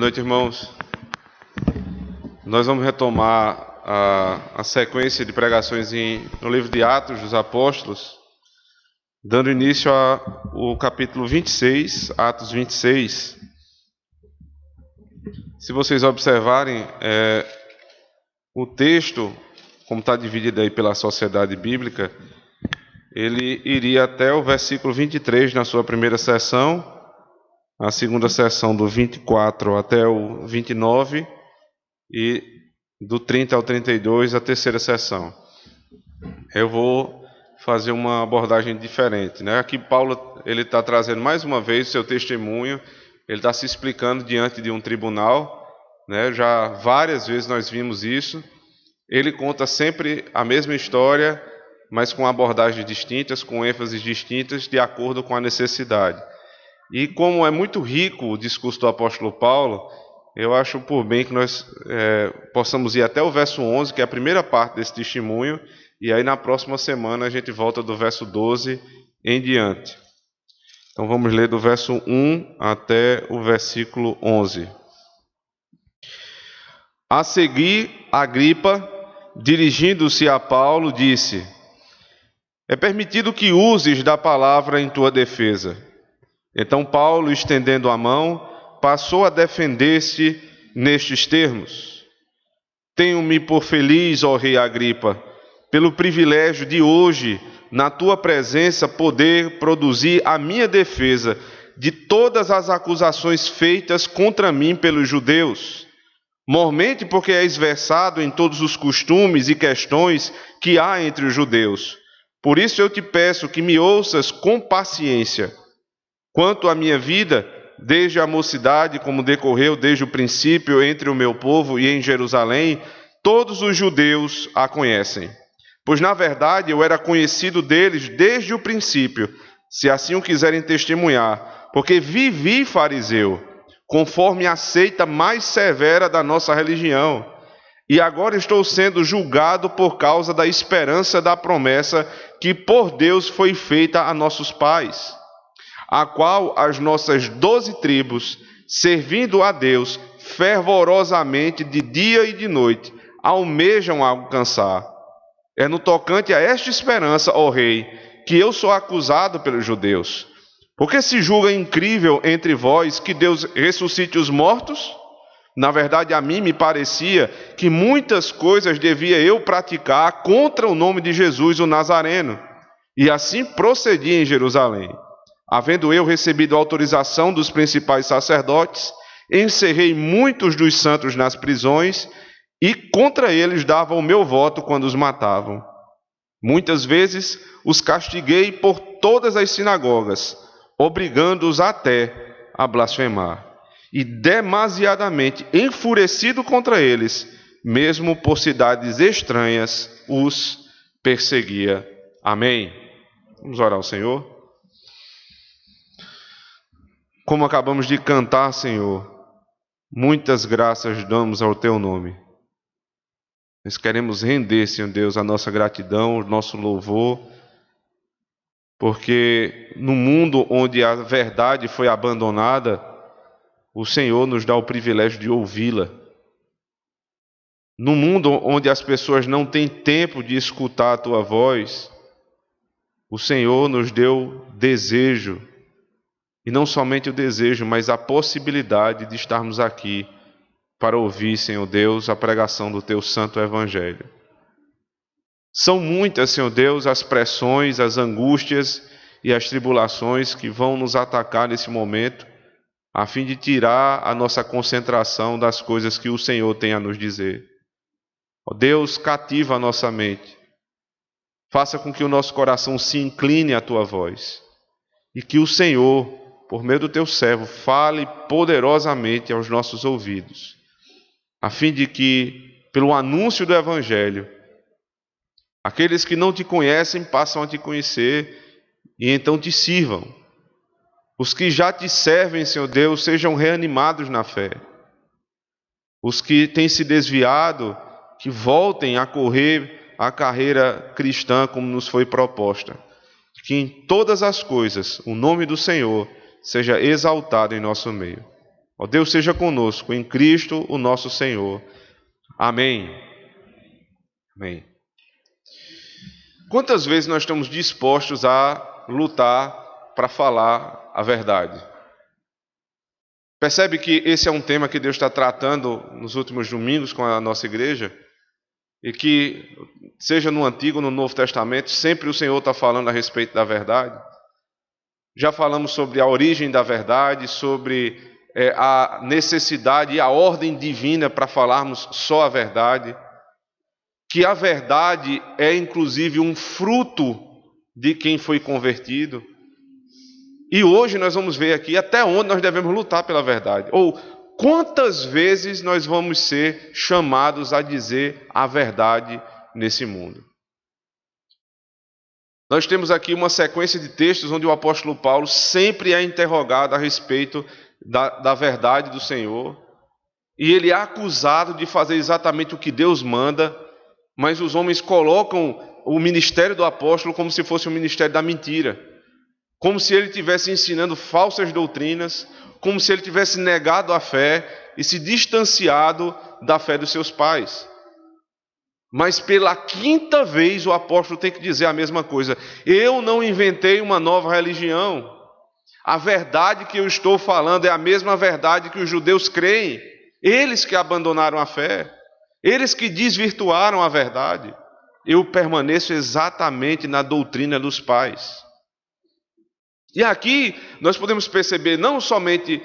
noite, irmãos. Nós vamos retomar a sequência de pregações no livro de Atos dos Apóstolos, dando início ao capítulo 26, Atos 26. Se vocês observarem, o texto, como está dividido aí pela Sociedade Bíblica, ele iria até o versículo 23 na sua primeira sessão, a segunda sessão do 24 até o 29 e do 30 ao 32 a terceira sessão. Eu vou fazer uma abordagem diferente, né? Aqui Paulo ele está trazendo mais uma vez o seu testemunho, ele está se explicando diante de um tribunal, né? Já várias vezes nós vimos isso. Ele conta sempre a mesma história, mas com abordagens distintas, com ênfases distintas, de acordo com a necessidade. E como é muito rico o discurso do apóstolo Paulo, eu acho por bem que nós possamos ir até o verso 11, que é a primeira parte desse testemunho, e aí na próxima semana a gente volta do verso 12 em diante. Então vamos ler do verso 1 até o versículo 11. A seguir, Agripa, dirigindo-se a Paulo, disse: É permitido que uses da palavra em tua defesa. Então Paulo, estendendo a mão, passou a defender-se nestes termos: Tenho-me por feliz, ó rei Agripa, pelo privilégio de hoje, na tua presença, poder produzir a minha defesa de todas as acusações feitas contra mim pelos judeus, mormente porque és versado em todos os costumes e questões que há entre os judeus. Por isso eu te peço que me ouças com paciência. Quanto à minha vida, desde a mocidade, como decorreu desde o princípio entre o meu povo e em Jerusalém, todos os judeus a conhecem. Pois, na verdade, eu era conhecido deles desde o princípio, se assim o quiserem testemunhar, porque vivi fariseu, conforme a seita mais severa da nossa religião. E agora estou sendo julgado por causa da esperança da promessa que por Deus foi feita a nossos pais, a qual as nossas 12 tribos, servindo a Deus fervorosamente de dia e de noite, almejam alcançar. É no tocante a esta esperança, ó rei, que eu sou acusado pelos judeus. Porque se julga incrível entre vós que Deus ressuscite os mortos? Na verdade, a mim me parecia que muitas coisas devia eu praticar contra o nome de Jesus, o Nazareno. E assim procedi em Jerusalém. Havendo eu recebido autorização dos principais sacerdotes, encerrei muitos dos santos nas prisões e contra eles dava o meu voto quando os matavam. Muitas vezes os castiguei por todas as sinagogas, obrigando-os até a blasfemar. E demasiadamente enfurecido contra eles, mesmo por cidades estranhas, os perseguia. Amém. Vamos orar ao Senhor. Como acabamos de cantar, Senhor, muitas graças damos ao Teu nome. Nós queremos render, Senhor Deus, a nossa gratidão, o nosso louvor, porque no mundo onde a verdade foi abandonada, o Senhor nos dá o privilégio de ouvi-la. No mundo onde as pessoas não têm tempo de escutar a Tua voz, o Senhor nos deu desejo. E não somente o desejo, mas a possibilidade de estarmos aqui para ouvir, Senhor Deus, a pregação do Teu santo Evangelho. São muitas, Senhor Deus, as pressões, as angústias e as tribulações que vão nos atacar nesse momento, a fim de tirar a nossa concentração das coisas que o Senhor tem a nos dizer. Ó Deus, cativa a nossa mente. Faça com que o nosso coração se incline à Tua voz. E que o Senhor, por meio do Teu servo, fale poderosamente aos nossos ouvidos, a fim de que, pelo anúncio do Evangelho, aqueles que não Te conhecem passam a Te conhecer e então Te sirvam. Os que já Te servem, Senhor Deus, sejam reanimados na fé. Os que têm se desviado, que voltem a correr a carreira cristã como nos foi proposta. Que em todas as coisas o nome do Senhor seja exaltado em nosso meio. Ó Deus seja conosco, em Cristo o nosso Senhor. Amém. Amém. Quantas vezes nós estamos dispostos a lutar para falar a verdade? Percebe que esse é um tema que Deus está tratando nos últimos domingos com a nossa igreja? E que, seja no Antigo ou no Novo Testamento, sempre o Senhor está falando a respeito da verdade. Já falamos sobre a origem da verdade, sobre a necessidade e a ordem divina para falarmos só a verdade. Que a verdade é inclusive um fruto de quem foi convertido. E hoje nós vamos ver aqui até onde nós devemos lutar pela verdade. Ou quantas vezes nós vamos ser chamados a dizer a verdade nesse mundo. Nós temos aqui uma sequência de textos onde o apóstolo Paulo sempre é interrogado a respeito da verdade do Senhor. E ele é acusado de fazer exatamente o que Deus manda, mas os homens colocam o ministério do apóstolo como se fosse o ministério da mentira. Como se ele estivesse ensinando falsas doutrinas, como se ele tivesse negado a fé e se distanciado da fé dos seus pais. Mas pela quinta vez o apóstolo tem que dizer a mesma coisa. Eu não inventei uma nova religião. A verdade que eu estou falando é a mesma verdade que os judeus creem. Eles que abandonaram a fé. Eles que desvirtuaram a verdade. Eu permaneço exatamente na doutrina dos pais. E aqui nós podemos perceber não somente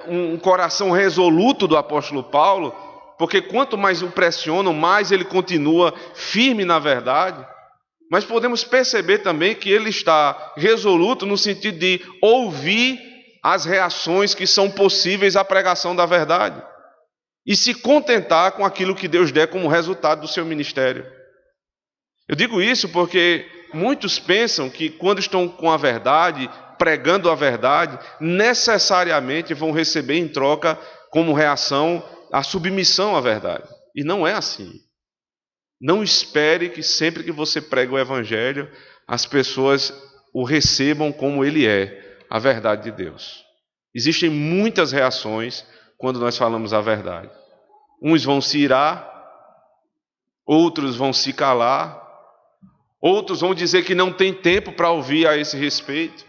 um coração resoluto do apóstolo Paulo, porque quanto mais o pressionam, mais ele continua firme na verdade, mas podemos perceber também que ele está resoluto no sentido de ouvir as reações que são possíveis à pregação da verdade e se contentar com aquilo que Deus der como resultado do seu ministério. Eu digo isso porque muitos pensam que quando estão com a verdade, pregando a verdade, necessariamente vão receber em troca, como reação, a submissão à verdade. E não é assim. Não espere que sempre que você prega o Evangelho, as pessoas o recebam como ele é, a verdade de Deus. Existem muitas reações quando nós falamos a verdade. Uns vão se irar, outros vão se calar, outros vão dizer que não tem tempo para ouvir a esse respeito,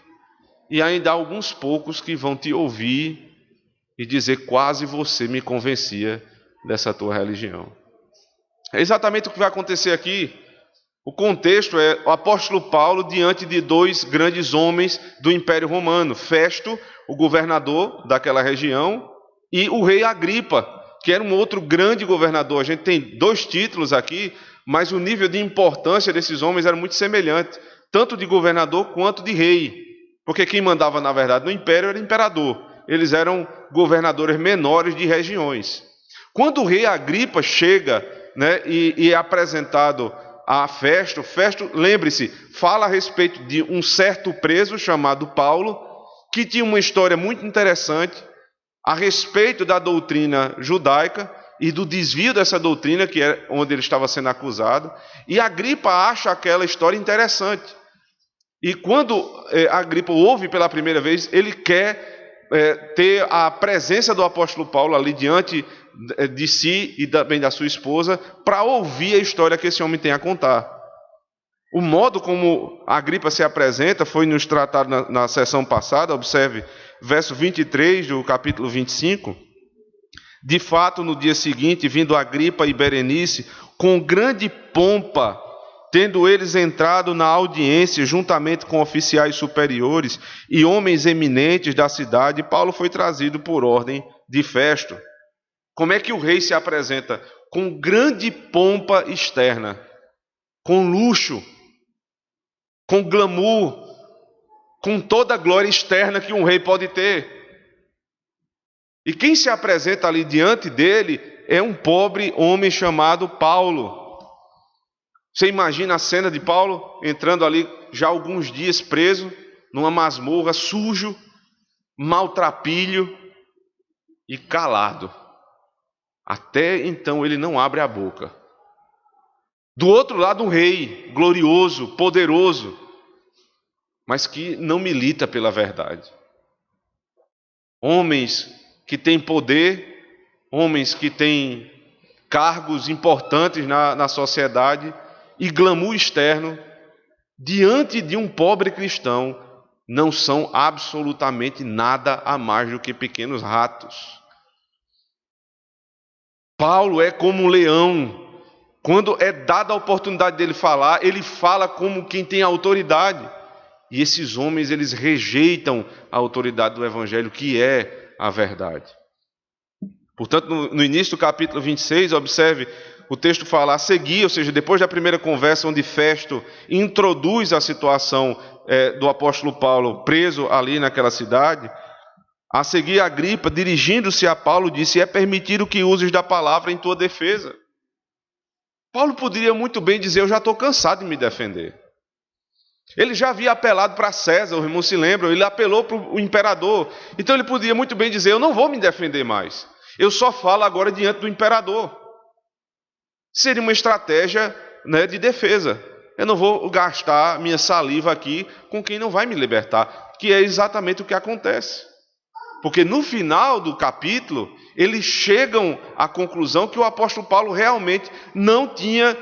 e ainda há alguns poucos que vão te ouvir e dizer: quase você me convencia dessa tua religião. É exatamente o que vai acontecer aqui. O contexto é o apóstolo Paulo diante de dois grandes homens do Império Romano, Festo, o governador daquela região, e o rei Agripa, que era um outro grande governador. A gente tem dois títulos aqui, mas o nível de importância desses homens era muito semelhante, tanto de governador quanto de rei, porque quem mandava, na verdade, no império era o imperador. Eles eram governadores menores de regiões. Quando o rei Agripa chega e é apresentado a Festo, lembre-se, fala a respeito de um certo preso chamado Paulo, que tinha uma história muito interessante a respeito da doutrina judaica e do desvio dessa doutrina, que é onde ele estava sendo acusado. E Agripa acha aquela história interessante. E quando Agripa ouve pela primeira vez, ele quer ter a presença do apóstolo Paulo ali diante de si e também da sua esposa, para ouvir a história que esse homem tem a contar. O modo como Agripa se apresenta foi nos tratado na sessão passada. Observe, verso 23 do capítulo 25. De fato, no dia seguinte, vindo Agripa e Berenice, com grande pompa, tendo eles entrado na audiência, juntamente com oficiais superiores e homens eminentes da cidade, Paulo foi trazido por ordem de Festo. Como é que o rei se apresenta? Com grande pompa externa, com luxo, com glamour, com toda a glória externa que um rei pode ter. E quem se apresenta ali diante dele é um pobre homem chamado Paulo. Você imagina a cena de Paulo entrando ali já alguns dias preso, numa masmorra, sujo, maltrapilho e calado. Até então ele não abre a boca. Do outro lado, um rei glorioso, poderoso, mas que não milita pela verdade. Homens que têm poder, homens que têm cargos importantes na sociedade e glamour externo, diante de um pobre cristão, não são absolutamente nada a mais do que pequenos ratos. Paulo é como um leão. Quando é dada a oportunidade dele falar, ele fala como quem tem autoridade. E esses homens, eles rejeitam a autoridade do Evangelho, que é a verdade. Portanto, no início do capítulo 26, observe, o texto fala a seguir, ou seja, depois da primeira conversa, onde Festo introduz a situação do apóstolo Paulo preso ali naquela cidade, a seguir Agripa, dirigindo-se a Paulo, disse: é permitido que uses da palavra em tua defesa. Paulo poderia muito bem dizer: eu já estou cansado de me defender. Ele já havia apelado para César, os irmãos se lembram, ele apelou para o imperador. Então ele podia muito bem dizer: eu não vou me defender mais. Eu só falo agora diante do imperador. Seria uma estratégia, de defesa. Eu não vou gastar minha saliva aqui com quem não vai me libertar, que é exatamente o que acontece. Porque no final do capítulo, eles chegam à conclusão que o apóstolo Paulo realmente não tinha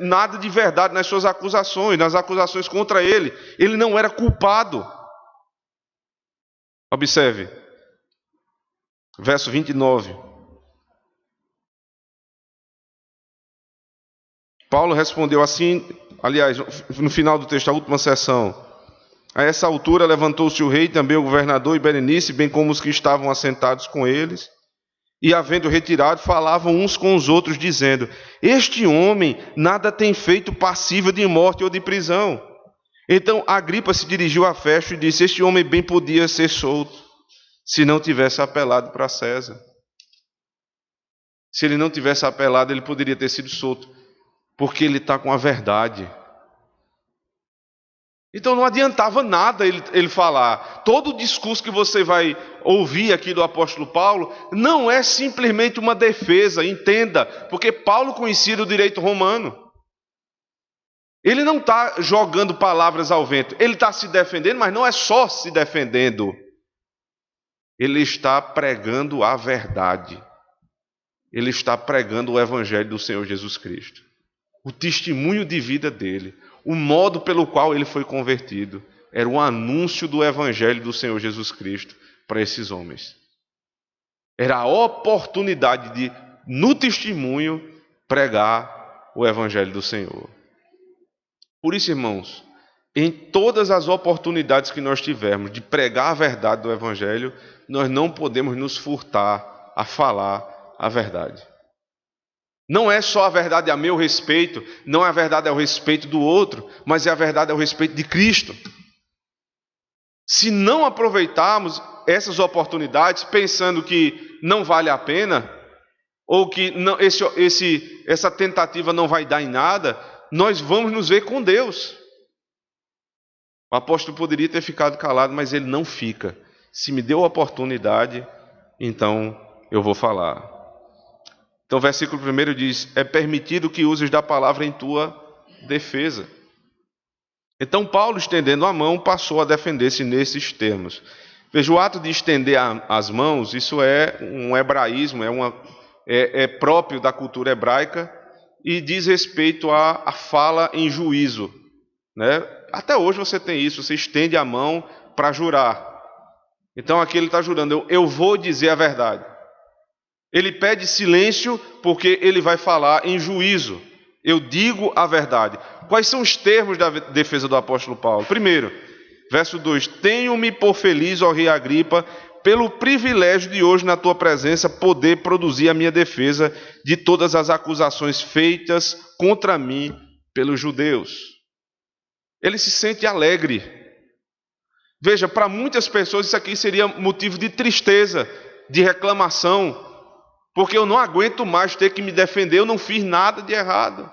nada de verdade nas suas acusações, nas acusações contra ele. Ele não era culpado. Observe, verso 29. Paulo respondeu assim, aliás, no final do texto, a última seção. A essa altura levantou-se o rei, também o governador e Berenice, bem como os que estavam assentados com eles, e havendo retirado, falavam uns com os outros, dizendo: este homem nada tem feito passível de morte ou de prisão. Então Agripa se dirigiu a Festo e disse: este homem bem podia ser solto, se não tivesse apelado para César. Se ele não tivesse apelado, ele poderia ter sido solto, porque ele está com a verdade. Então não adiantava nada ele falar. Todo o discurso que você vai ouvir aqui do apóstolo Paulo não é simplesmente uma defesa, entenda, porque Paulo conhecia o direito romano. Ele não está jogando palavras ao vento, ele está se defendendo, mas não é só se defendendo. Ele está pregando a verdade. Ele está pregando o evangelho do Senhor Jesus Cristo. O testemunho de vida dele. O modo pelo qual ele foi convertido era o anúncio do Evangelho do Senhor Jesus Cristo para esses homens. Era a oportunidade de, no testemunho, pregar o Evangelho do Senhor. Por isso, irmãos, em todas as oportunidades que nós tivermos de pregar a verdade do Evangelho, nós não podemos nos furtar a falar a verdade. Não é só a verdade a meu respeito, não é a verdade ao respeito do outro, mas é a verdade ao respeito de Cristo. Se não aproveitarmos essas oportunidades pensando que não vale a pena, ou que não, essa tentativa não vai dar em nada, nós vamos nos ver com Deus. O apóstolo poderia ter ficado calado, mas ele não fica. Se me deu a oportunidade, então eu vou falar. Então o versículo 1 diz: é permitido que uses da palavra em tua defesa. Então Paulo, estendendo a mão, passou a defender-se nesses termos. Veja, o ato de estender as mãos, isso é um hebraísmo, é próprio da cultura hebraica e diz respeito à fala em juízo. Até hoje você tem isso, você estende a mão para jurar. Então aqui ele está jurando: eu vou dizer a verdade. Ele pede silêncio porque ele vai falar em juízo. Eu digo a verdade. Quais são os termos da defesa do apóstolo Paulo? Primeiro, verso 2: tenho-me por feliz, ó rei Agripa, pelo privilégio de hoje na tua presença poder produzir a minha defesa de todas as acusações feitas contra mim pelos judeus. Ele se sente alegre. Veja, para muitas pessoas isso aqui seria motivo de tristeza, de reclamação, porque eu não aguento mais ter que me defender, eu não fiz nada de errado.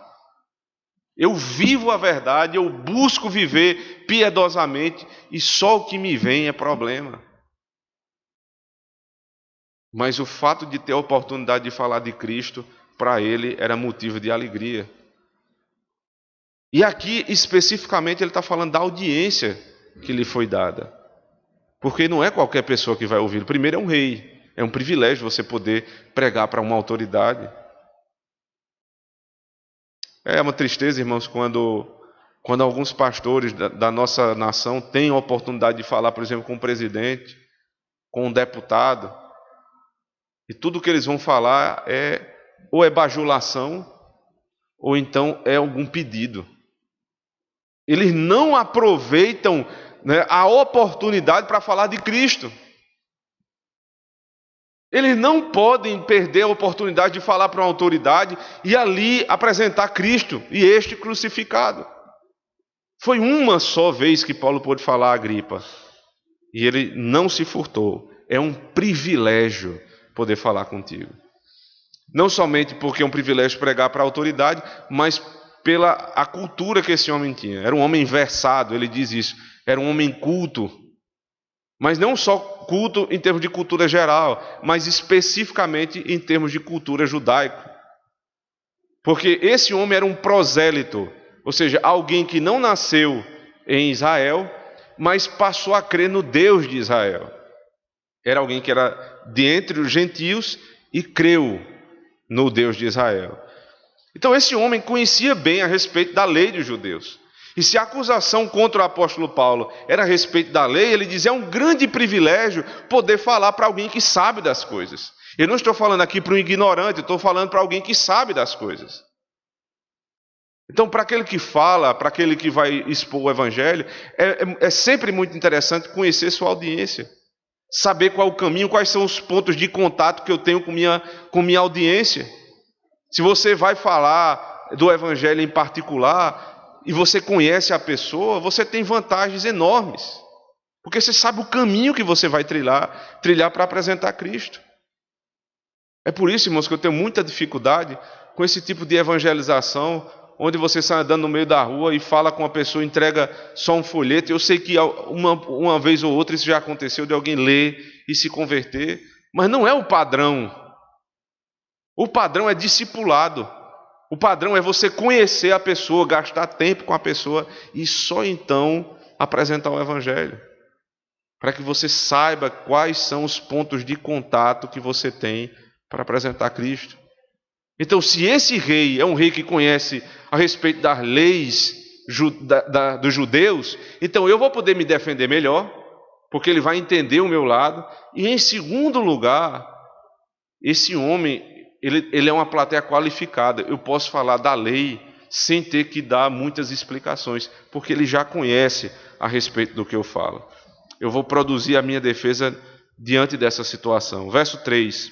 Eu vivo a verdade, eu busco viver piedosamente e só o que me vem é problema. Mas o fato de ter a oportunidade de falar de Cristo, para ele era motivo de alegria. E aqui, especificamente, ele está falando da audiência que lhe foi dada. Porque não é qualquer pessoa que vai ouvir. Primeiro é um rei. É um privilégio você poder pregar para uma autoridade. É uma tristeza, irmãos, quando alguns pastores da nossa nação têm a oportunidade de falar, por exemplo, com o presidente, com um deputado, e tudo que eles vão falar ou é bajulação, ou então é algum pedido. Eles não aproveitam, né, a oportunidade para falar de Cristo. Eles não podem perder a oportunidade de falar para uma autoridade e ali apresentar Cristo e este crucificado. Foi uma só vez que Paulo pôde falar a Agripa. E ele não se furtou. É um privilégio poder falar contigo. Não somente porque é um privilégio pregar para a autoridade, mas pela a cultura que esse homem tinha. Era um homem versado, ele diz isso. Era um homem culto. Mas não só culto em termos de cultura geral, mas especificamente em termos de cultura judaica. Porque esse homem era um prosélito, ou seja, alguém que não nasceu em Israel, mas passou a crer no Deus de Israel. Era alguém que era de entre os gentios e creu no Deus de Israel. Então esse homem conhecia bem a respeito da lei dos judeus. E se a acusação contra o apóstolo Paulo era a respeito da lei, ele diz, é um grande privilégio poder falar para alguém que sabe das coisas. Eu não estou falando aqui para um ignorante, eu estou falando para alguém que sabe das coisas. Então, para aquele que fala, para aquele que vai expor o evangelho, é sempre muito interessante conhecer sua audiência. Saber qual é o caminho, quais são os pontos de contato que eu tenho com minha audiência. Se você vai falar do evangelho em particular e você conhece a pessoa, você tem vantagens enormes. Porque você sabe o caminho que você vai trilhar para apresentar Cristo. É por isso, irmãos, que eu tenho muita dificuldade com esse tipo de evangelização, onde você sai andando no meio da rua e fala com uma pessoa, entrega só um folheto. Eu sei que uma vez ou outra isso já aconteceu, de alguém ler e se converter, mas não é o padrão. O padrão é discipulado. O padrão é você conhecer a pessoa, gastar tempo com a pessoa e só então apresentar o evangelho. Para que você saiba quais são os pontos de contato que você tem para apresentar Cristo. Então, se esse rei é um rei que conhece a respeito das leis dos judeus, então eu vou poder me defender melhor, porque ele vai entender o meu lado. E em segundo lugar, esse homem, ele é uma plateia qualificada. Eu posso falar da lei sem ter que dar muitas explicações, porque ele já conhece a respeito do que eu falo. Eu vou produzir a minha defesa diante dessa situação. Verso 3.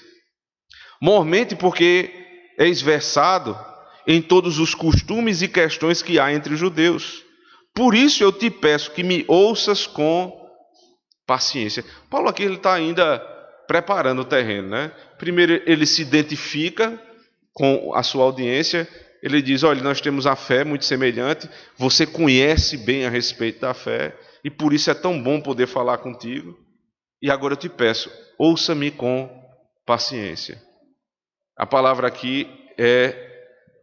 Mormente porque és versado em todos os costumes e questões que há entre os judeus. Por isso eu te peço que me ouças com paciência. Paulo aqui ele está ainda preparando o terreno, né? Primeiro ele se identifica com a sua audiência. Ele diz, olha, nós temos a fé muito semelhante. Você conhece bem a respeito da fé. E por isso é tão bom poder falar contigo. E agora eu te peço, ouça-me com paciência. A palavra aqui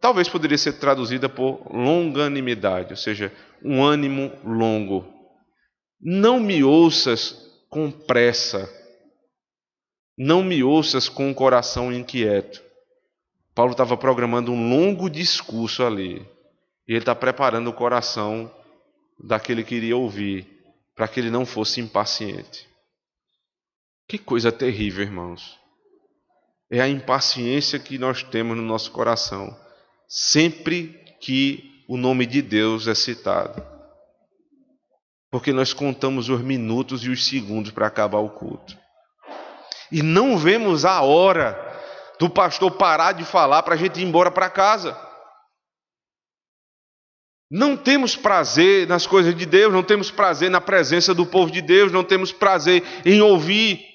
talvez poderia ser traduzida por longanimidade, ou seja, um ânimo longo. Não me ouças com pressa. Não me ouças com o coração inquieto. Paulo estava programando um longo discurso ali. E ele está preparando o coração daquele que iria ouvir, para que ele não fosse impaciente. Que coisa terrível, irmãos. É a impaciência que nós temos no nosso coração, sempre que o nome de Deus é citado. Porque nós contamos os minutos e os segundos para acabar o culto. E não vemos a hora do pastor parar de falar para a gente ir embora para casa. Não temos prazer nas coisas de Deus, não temos prazer na presença do povo de Deus, não temos prazer em ouvir.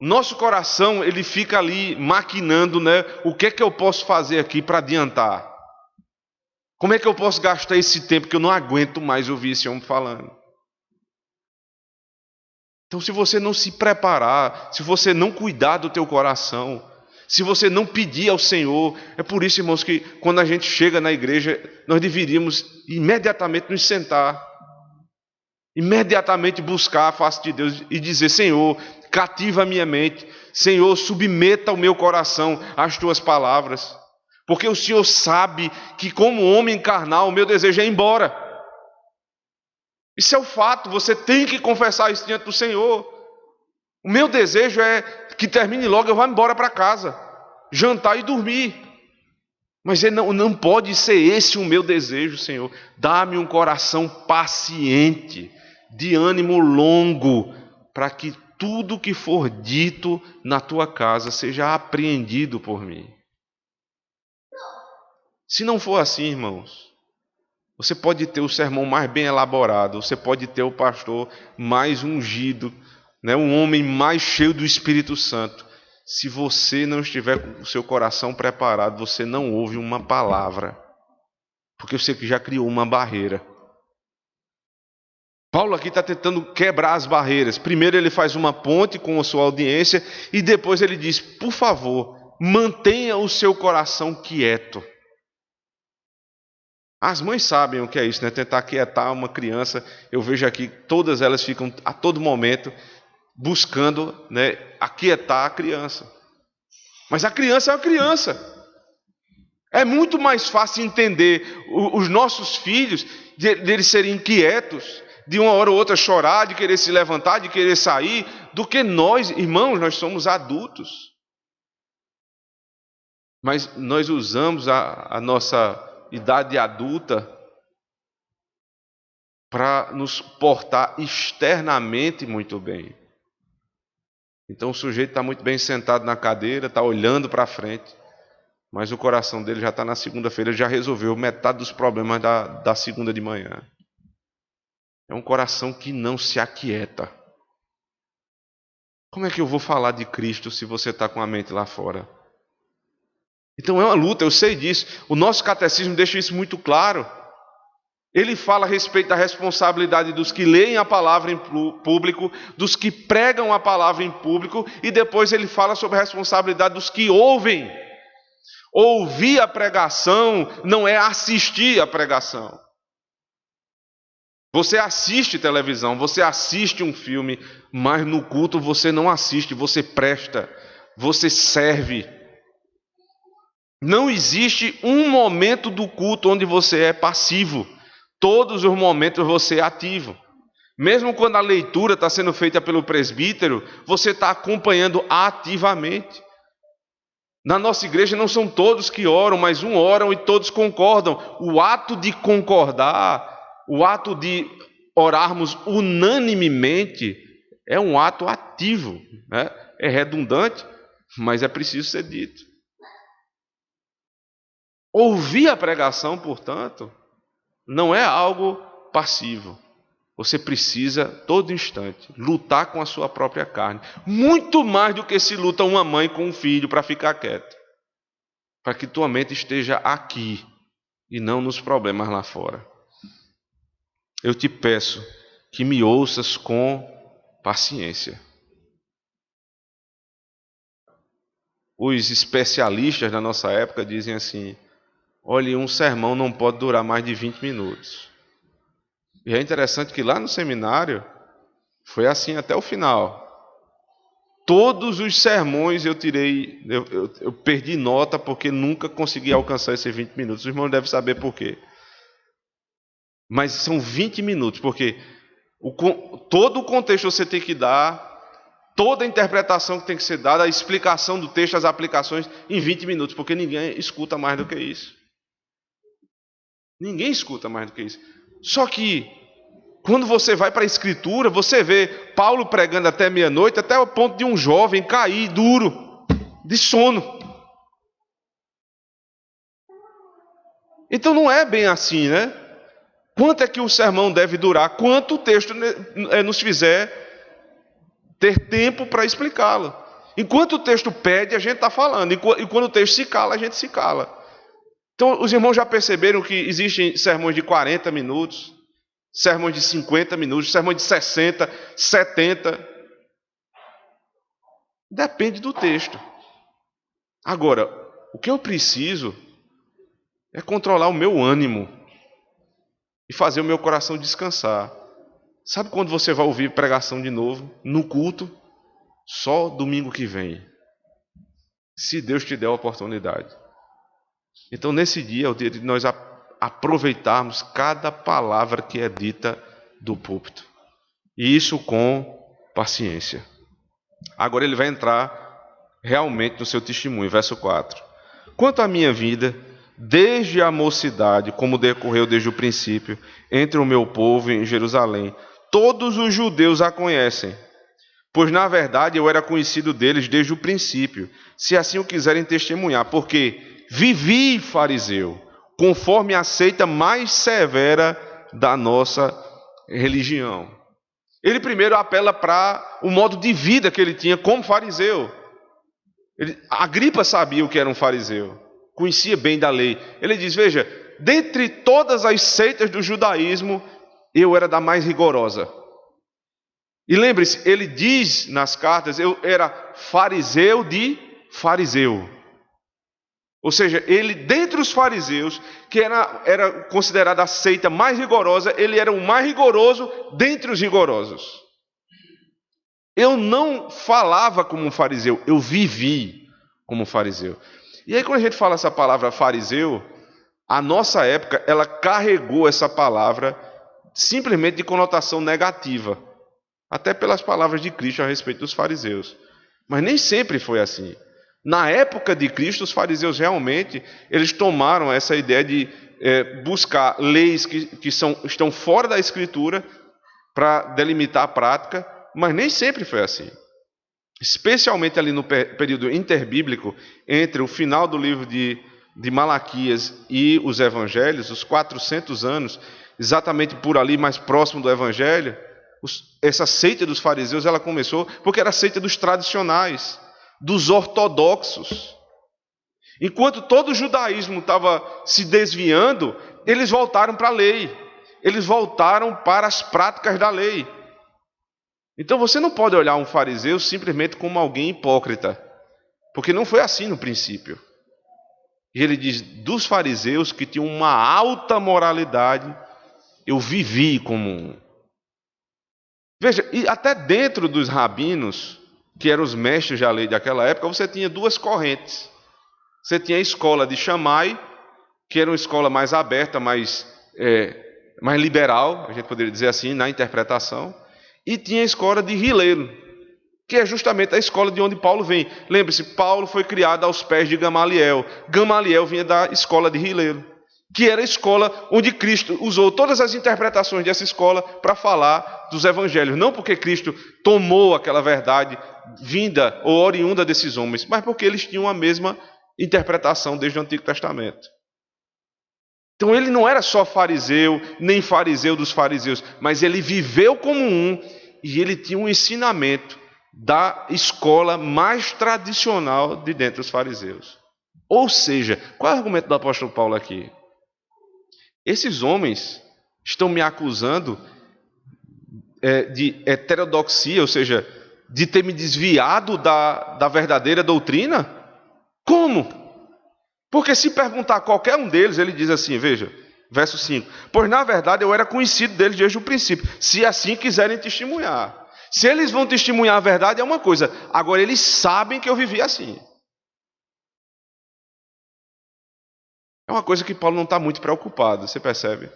Nosso coração, ele fica ali maquinando, né? O que é que eu posso fazer aqui para adiantar? Como é que eu posso gastar esse tempo que eu não aguento mais ouvir esse homem falando? Então, se você não se preparar, se você não cuidar do teu coração, se você não pedir ao Senhor, é por isso, irmãos, que quando a gente chega na igreja, nós deveríamos imediatamente nos sentar. Imediatamente buscar a face de Deus e dizer: Senhor, cativa a minha mente. Senhor, submeta o meu coração às tuas palavras. Porque o Senhor sabe que, como homem carnal, o meu desejo é ir embora. Isso é o fato, você tem que confessar isso diante do Senhor. O meu desejo é que termine logo, eu vá embora para casa, jantar e dormir. Mas não pode ser esse o meu desejo, Senhor. Dá-me um coração paciente, de ânimo longo, para que tudo que for dito na tua casa seja apreendido por mim. Se não for assim, irmãos, você pode ter o sermão mais bem elaborado, você pode ter o pastor mais ungido, né, um homem mais cheio do Espírito Santo. Se você não estiver com o seu coração preparado, você não ouve uma palavra, porque você já criou uma barreira. Paulo aqui está tentando quebrar as barreiras. Primeiro ele faz uma ponte com a sua audiência e depois ele diz: por favor, mantenha o seu coração quieto. As mães sabem o que é isso, né? Tentar aquietar uma criança. Eu vejo aqui, todas elas ficam a todo momento buscando, né, aquietar a criança. Mas a criança é uma criança. É muito mais fácil entender os nossos filhos, deles serem inquietos, de uma hora ou outra chorar, de querer se levantar, de querer sair, do que nós, irmãos, nós somos adultos. Mas nós usamos a nossa idade adulta para nos portar externamente muito bem. Então o sujeito está muito bem sentado na cadeira, está olhando para frente, mas o coração dele já está na segunda-feira, ele já resolveu metade dos problemas da segunda de manhã. É um coração que não se aquieta. Como é que eu vou falar de Cristo se você está com a mente lá fora? Então é uma luta, eu sei disso. O nosso catecismo deixa isso muito claro. Ele fala a respeito da responsabilidade dos que leem a palavra em público, dos que pregam a palavra em público, e depois ele fala sobre a responsabilidade dos que ouvem. Ouvir a pregação não é assistir a pregação. Você assiste televisão, você assiste um filme, mas no culto você não assiste, você presta, você serve. Não existe um momento do culto onde você é passivo. Todos os momentos você é ativo. Mesmo quando a leitura está sendo feita pelo presbítero, você está acompanhando ativamente. Na nossa igreja não são todos que oram, mas um oram e todos concordam. O ato de concordar, o ato de orarmos unanimemente, é um ato ativo, né? É redundante, mas é preciso ser dito. Ouvir a pregação, portanto, não é algo passivo. Você precisa, todo instante, lutar com a sua própria carne. Muito mais do que se luta uma mãe com um filho para ficar quieto. Para que tua mente esteja aqui e não nos problemas lá fora. Eu te peço que me ouças com paciência. Os especialistas da nossa época dizem assim: olhe, um sermão não pode durar mais de 20 minutos. E é interessante que lá no seminário foi assim até o final. Todos os sermões eu tirei, eu perdi nota porque nunca consegui alcançar esses 20 minutos. Os irmãos devem saber por quê. Mas são 20 minutos, porque todo o contexto você tem que dar, toda a interpretação que tem que ser dada, a explicação do texto, as aplicações, em 20 minutos, porque ninguém escuta mais do que isso. Ninguém escuta mais do que isso. Só que, quando você vai para a Escritura, você vê Paulo pregando até meia-noite, até o ponto de um jovem cair duro, de sono. Então não é bem assim, né? Quanto é que o sermão deve durar? Quanto o texto nos fizer ter tempo para explicá-lo. Enquanto o texto pede, a gente está falando. E quando o texto se cala, a gente se cala. Então, os irmãos já perceberam que existem sermões de 40 minutos, sermões de 50 minutos, sermões de 60, 70. Depende do texto. Agora, o que eu preciso é controlar o meu ânimo e fazer o meu coração descansar. Sabe quando você vai ouvir pregação de novo? No culto? Só domingo que vem. Se Deus te der a oportunidade. Então, nesse dia é o dia de nós aproveitarmos cada palavra que é dita do púlpito. E isso com paciência. Agora ele vai entrar realmente no seu testemunho, verso 4. Quanto à minha vida, desde a mocidade, como decorreu desde o princípio, entre o meu povo em Jerusalém, todos os judeus a conhecem, pois na verdade eu era conhecido deles desde o princípio, se assim o quiserem testemunhar, porque vivi fariseu, conforme a seita mais severa da nossa religião. Ele primeiro apela para o modo de vida que ele tinha como fariseu. Agripa sabia o que era um fariseu, conhecia bem da lei. Ele diz, veja, dentre todas as seitas do judaísmo, eu era da mais rigorosa. E lembre-se, ele diz nas cartas, eu era fariseu de fariseu. Ou seja, ele, dentre os fariseus, que era considerada a seita mais rigorosa, ele era o mais rigoroso dentre os rigorosos. Eu não falava como um fariseu, eu vivi como um fariseu. E aí quando a gente fala essa palavra fariseu, a nossa época, ela carregou essa palavra simplesmente de conotação negativa. Até pelas palavras de Cristo a respeito dos fariseus. Mas nem sempre foi assim. Na época de Cristo, os fariseus realmente, eles tomaram essa ideia de buscar leis que estão fora da Escritura para delimitar a prática, mas nem sempre foi assim. Especialmente ali no período interbíblico, entre o final do livro de Malaquias e os Evangelhos, os 400 anos, exatamente por ali, mais próximo do Evangelho, essa seita dos fariseus, ela começou porque era a seita dos tradicionais, dos ortodoxos. Enquanto todo o judaísmo estava se desviando, eles voltaram para a lei, eles voltaram para as práticas da lei. Então você não pode olhar um fariseu simplesmente como alguém hipócrita, porque não foi assim no princípio. E ele diz, dos fariseus que tinham uma alta moralidade, eu vivi como um. Veja, e até dentro dos rabinos, que eram os mestres da lei daquela época, você tinha duas correntes. Você tinha a escola de Shammai, que era uma escola mais aberta, mais liberal, a gente poderia dizer assim, na interpretação, e tinha a escola de Hillel, que é justamente a escola de onde Paulo vem. Lembre-se, Paulo foi criado aos pés de Gamaliel. Gamaliel vinha da escola de Hillel, que era a escola onde Cristo usou todas as interpretações dessa escola para falar dos evangelhos. Não porque Cristo tomou aquela verdade vinda ou oriunda desses homens, mas porque eles tinham a mesma interpretação desde o Antigo Testamento. Então ele não era só fariseu, nem fariseu dos fariseus, mas ele viveu como um e ele tinha um ensinamento da escola mais tradicional de dentro dos fariseus. Ou seja, qual é o argumento do apóstolo Paulo aqui? Esses homens estão me acusando de heterodoxia, ou seja, de ter me desviado da verdadeira doutrina? Como? Porque se perguntar a qualquer um deles, ele diz assim, veja, verso 5, pois na verdade eu era conhecido deles desde o princípio, se assim quiserem testemunhar. Se eles vão testemunhar a verdade é uma coisa, agora eles sabem que eu vivi assim. É uma coisa que Paulo não está muito preocupado, você percebe?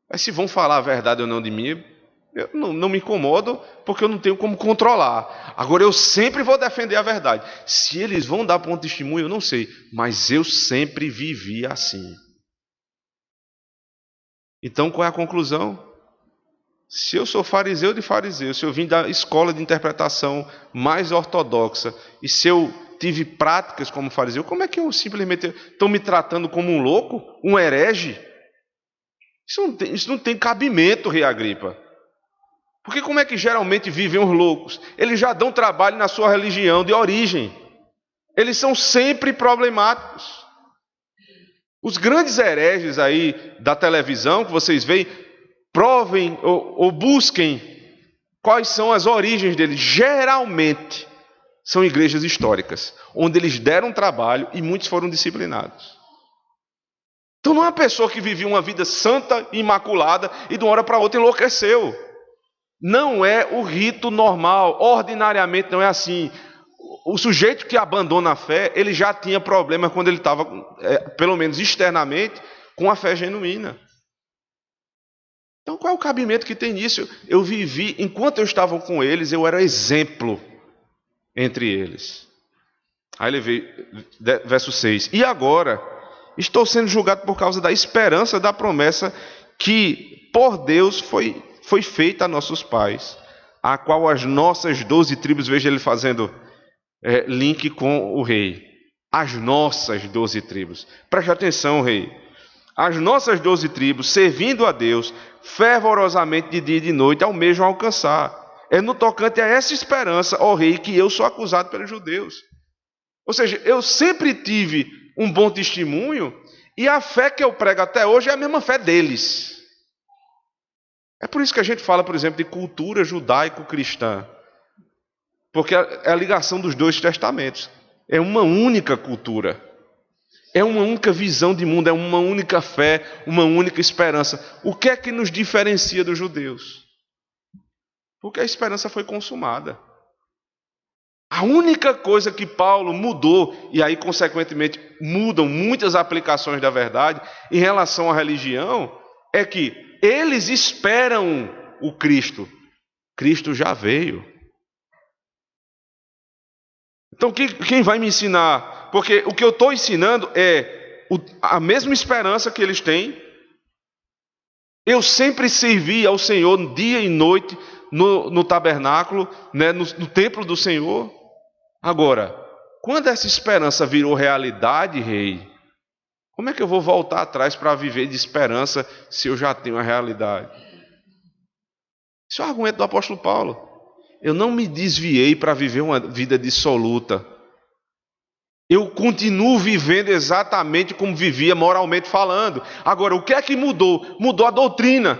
Mas se vão falar a verdade ou não de mim, eu não me incomodo, porque eu não tenho como controlar. Agora eu sempre vou defender a verdade. Se eles vão dar ponto de testemunho, eu não sei, mas eu sempre vivi assim. Então qual é a conclusão? Se eu sou fariseu de fariseu, se eu vim da escola de interpretação mais ortodoxa, e se eu tive práticas como fariseu, como é que eu simplesmente estou me tratando como um louco, um herege? Isso não tem cabimento, rei Agripa. Porque como é que geralmente vivem os loucos? Eles já dão trabalho na sua religião de origem. Eles são sempre problemáticos. Os grandes hereges aí da televisão que vocês veem, provem ou busquem quais são as origens deles. Geralmente são igrejas históricas, onde eles deram trabalho e muitos foram disciplinados. Então não é uma pessoa que vivia uma vida santa e imaculada e de uma hora para outra enlouqueceu. Não é o rito normal, ordinariamente não é assim. O sujeito que abandona a fé, ele já tinha problema quando ele estava, pelo menos externamente, com a fé genuína. Então, qual é o cabimento que tem nisso? Eu vivi, enquanto eu estava com eles, eu era exemplo entre eles. Aí ele veio, verso 6. E agora, estou sendo julgado por causa da esperança da promessa que, por Deus, foi feita a nossos pais, a qual as nossas 12 tribos, veja ele fazendo link com o rei. As nossas 12 tribos. Preste atenção, rei. As nossas 12 tribos, servindo a Deus, fervorosamente de dia e de noite, almejam alcançar. É no tocante a essa esperança, ó rei, que eu sou acusado pelos judeus. Ou seja, eu sempre tive um bom testemunho, e a fé que eu prego até hoje é a mesma fé deles. É por isso que a gente fala, por exemplo, de cultura judaico-cristã. Porque é a ligação dos dois testamentos. É uma única cultura. É uma única visão de mundo, é uma única fé, uma única esperança. O que é que nos diferencia dos judeus? Porque a esperança foi consumada. A única coisa que Paulo mudou, e aí consequentemente mudam muitas aplicações da verdade em relação à religião, é que eles esperam o Cristo. Cristo já veio. Então quem vai me ensinar? Porque o que eu estou ensinando é a mesma esperança que eles têm. Eu sempre servi ao Senhor dia e noite no tabernáculo, né, no templo do Senhor. Agora, quando essa esperança virou realidade, rei, como é que eu vou voltar atrás para viver de esperança se eu já tenho a realidade? Esse é o argumento do apóstolo Paulo. Eu não me desviei para viver uma vida dissoluta. Eu continuo vivendo exatamente como vivia moralmente falando. Agora, o que é que mudou? Mudou a doutrina.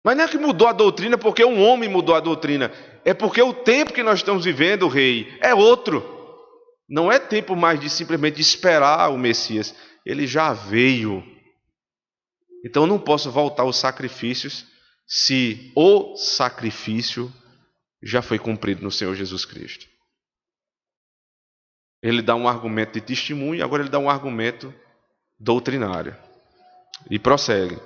Mas não é que mudou a doutrina porque um homem mudou a doutrina. É porque o tempo que nós estamos vivendo, rei, é outro. Não é tempo mais de simplesmente esperar o Messias. Ele já veio. Então eu não posso voltar aos sacrifícios se o sacrifício já foi cumprido no Senhor Jesus Cristo. Ele dá um argumento de testemunho e agora ele dá um argumento doutrinário. E prossegue.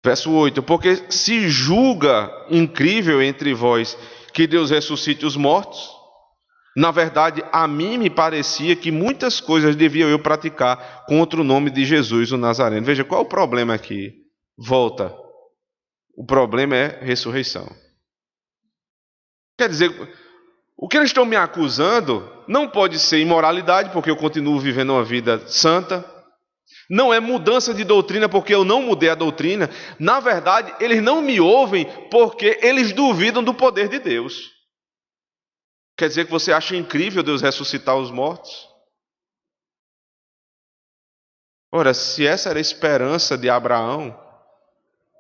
Verso 8. Porque se julga incrível entre vós que Deus ressuscite os mortos, na verdade, a mim me parecia que muitas coisas devia eu praticar contra o nome de Jesus, o Nazareno. Veja, qual é o problema aqui? Volta. O problema é ressurreição. Quer dizer, o que eles estão me acusando não pode ser imoralidade, porque eu continuo vivendo uma vida santa. Não é mudança de doutrina, porque eu não mudei a doutrina. Na verdade, eles não me ouvem porque eles duvidam do poder de Deus. Quer dizer que você acha incrível Deus ressuscitar os mortos? Ora, se essa era a esperança de Abraão,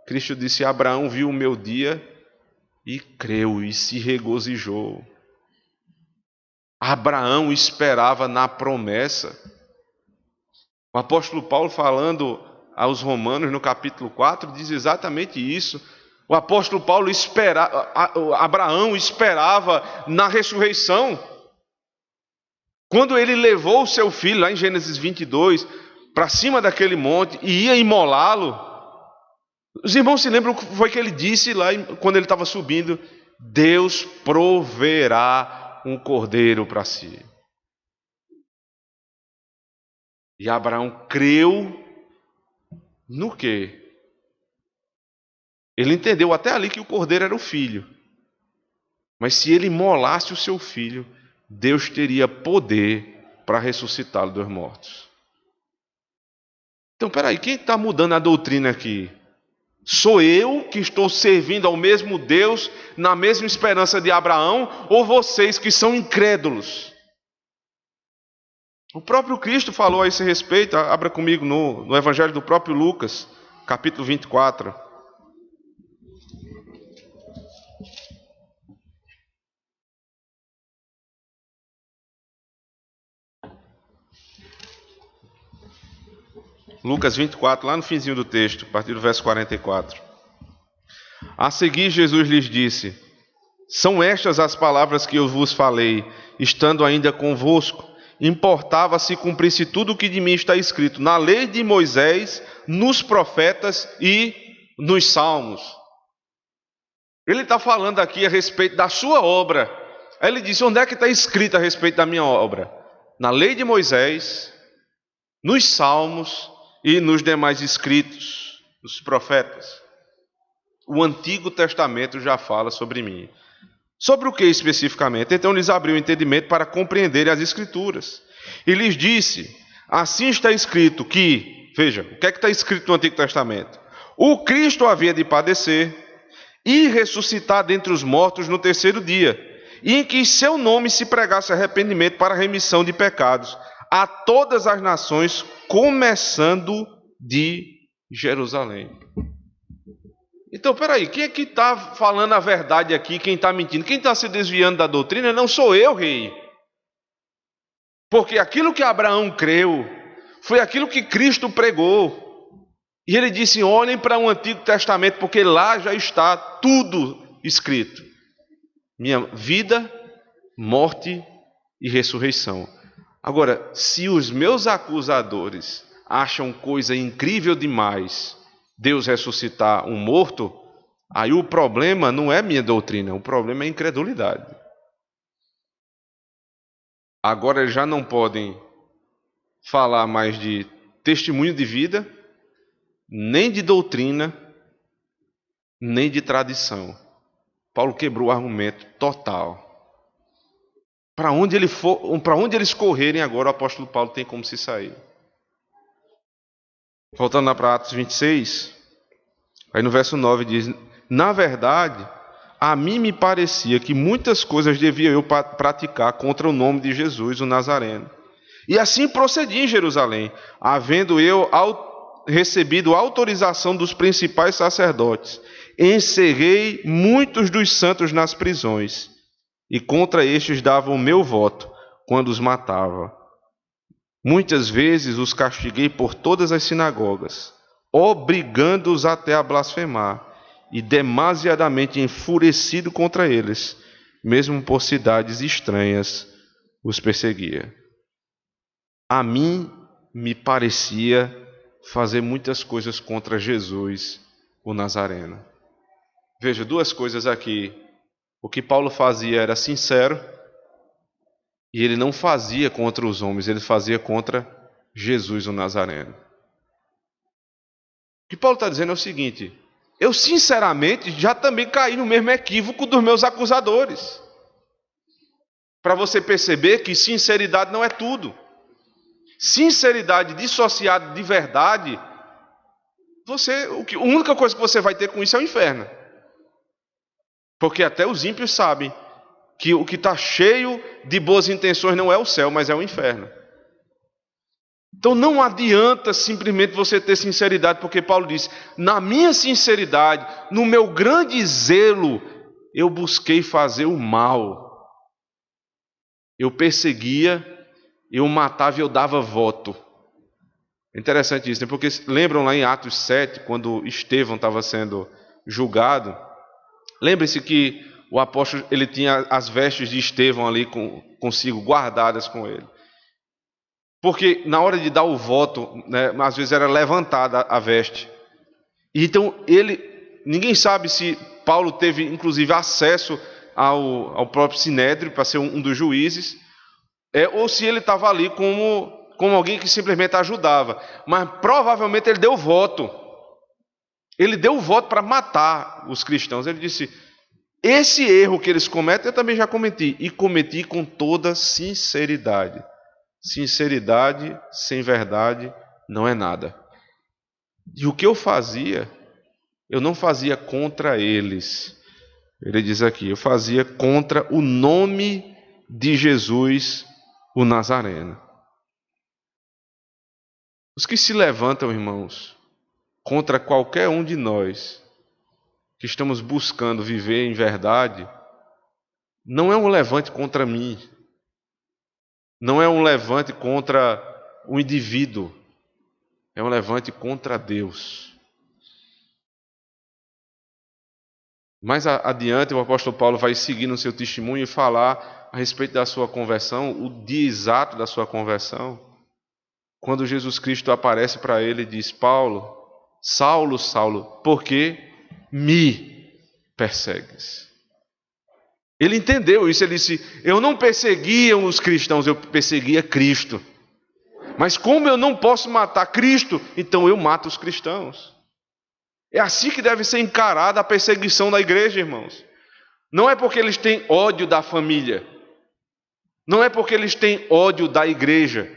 Cristo disse: Abraão viu o meu dia e creu e se regozijou. Abraão esperava na promessa. O apóstolo Paulo, falando aos Romanos no capítulo 4, diz exatamente isso. O apóstolo Paulo Abraão esperava na ressurreição. Quando ele levou o seu filho, lá em Gênesis 22, para cima daquele monte e ia imolá-lo, os irmãos se lembram o que foi que ele disse lá quando ele estava subindo? Deus proverá um cordeiro para si. E Abraão creu no quê? Ele entendeu até ali que o cordeiro era o filho. Mas se ele imolasse o seu filho, Deus teria poder para ressuscitá-lo dos mortos. Então, peraí, quem está mudando a doutrina aqui? Sou eu que estou servindo ao mesmo Deus, na mesma esperança de Abraão, ou vocês que são incrédulos? O próprio Cristo falou a esse respeito. Abra comigo no Evangelho do próprio Lucas, capítulo 24. Lucas 24, lá no finzinho do texto, a partir do verso 44. A seguir, Jesus lhes disse: são estas as palavras que eu vos falei, estando ainda convosco. Importava se cumprisse tudo o que de mim está escrito na lei de Moisés, nos profetas e nos salmos. Ele está falando aqui a respeito da sua obra. Aí ele disse: onde é que está escrito a respeito da minha obra? Na lei de Moisés, nos salmos e nos demais escritos, dos profetas. O Antigo Testamento já fala sobre mim. Sobre o que especificamente? Então lhes abriu o entendimento para compreenderem as Escrituras. E lhes disse: assim está escrito que, veja, o que é que está escrito no Antigo Testamento? O Cristo havia de padecer e ressuscitar dentre os mortos no terceiro dia, e em que seu nome se pregasse arrependimento para a remissão de pecados a todas as nações, começando de Jerusalém. Então, peraí, quem é que está falando a verdade aqui? Quem está mentindo? Quem está se desviando da doutrina não sou eu, rei. Porque aquilo que Abraão creu foi aquilo que Cristo pregou. E ele disse: olhem para o Antigo Testamento, porque lá já está tudo escrito. Minha vida, morte e ressurreição. Agora, se os meus acusadores acham coisa incrível demais Deus ressuscitar um morto, aí o problema não é minha doutrina, o problema é a incredulidade. Agora eles já não podem falar mais de testemunho de vida, nem de doutrina, nem de tradição. Paulo quebrou o argumento total. Para onde eles correrem agora, o apóstolo Paulo tem como se sair. Voltando lá para Atos 26, aí no verso 9 diz: na verdade, a mim me parecia que muitas coisas devia eu praticar contra o nome de Jesus, o Nazareno. E assim procedi em Jerusalém, havendo eu recebido autorização dos principais sacerdotes. Encerrei muitos dos santos nas prisões, e contra estes dava o meu voto quando os matava. Muitas vezes os castiguei por todas as sinagogas, obrigando-os até a blasfemar, e demasiadamente enfurecido contra eles, mesmo por cidades estranhas, os perseguia. A mim me parecia fazer muitas coisas contra Jesus, o Nazareno. Veja, duas coisas aqui. O que Paulo fazia era sincero, e ele não fazia contra os homens, ele fazia contra Jesus, o Nazareno. O que Paulo está dizendo é o seguinte: eu sinceramente já também caí no mesmo equívoco dos meus acusadores. Para você perceber que sinceridade não é tudo. Sinceridade dissociada de verdade, a única coisa que você vai ter com isso é o inferno. Porque até os ímpios sabem que o que está cheio de boas intenções não é o céu, mas é o inferno. Então não adianta simplesmente você ter sinceridade, porque Paulo diz: na minha sinceridade, no meu grande zelo, eu busquei fazer o mal. Eu perseguia, eu matava e eu dava voto. É interessante isso, né? Porque lembram lá em Atos 7, quando Estevão estava sendo julgado, lembre-se que o apóstolo ele tinha as vestes de Estevão ali consigo, guardadas com ele. Porque na hora de dar o voto, né, às vezes era levantada a veste. Então ninguém sabe se Paulo teve inclusive acesso ao próprio Sinédrio para ser um dos juízes, ou se ele estava ali como alguém que simplesmente ajudava. Mas provavelmente ele deu o voto. Ele deu o voto para matar os cristãos. Ele disse: esse erro que eles cometem eu também já cometi, e cometi com toda sinceridade. Sinceridade sem verdade não é nada. E o que eu fazia, eu não fazia contra eles. Ele diz aqui: eu fazia contra o nome de Jesus, o Nazareno. Os que se levantam, irmãos, contra qualquer um de nós que estamos buscando viver em verdade, não é um levante contra mim, não é um levante contra o indivíduo, é um levante contra Deus. Mais adiante, o apóstolo Paulo vai seguir no seu testemunho e falar a respeito da sua conversão, o dia exato da sua conversão. Quando Jesus Cristo aparece para ele e diz: Paulo, Saulo, Saulo, por que me persegues? Ele entendeu isso, ele disse: eu não perseguia os cristãos, eu perseguia Cristo. Mas como eu não posso matar Cristo, então eu mato os cristãos. É assim que deve ser encarada a perseguição da igreja, irmãos. Não é porque eles têm ódio da família. Não é porque eles têm ódio da igreja.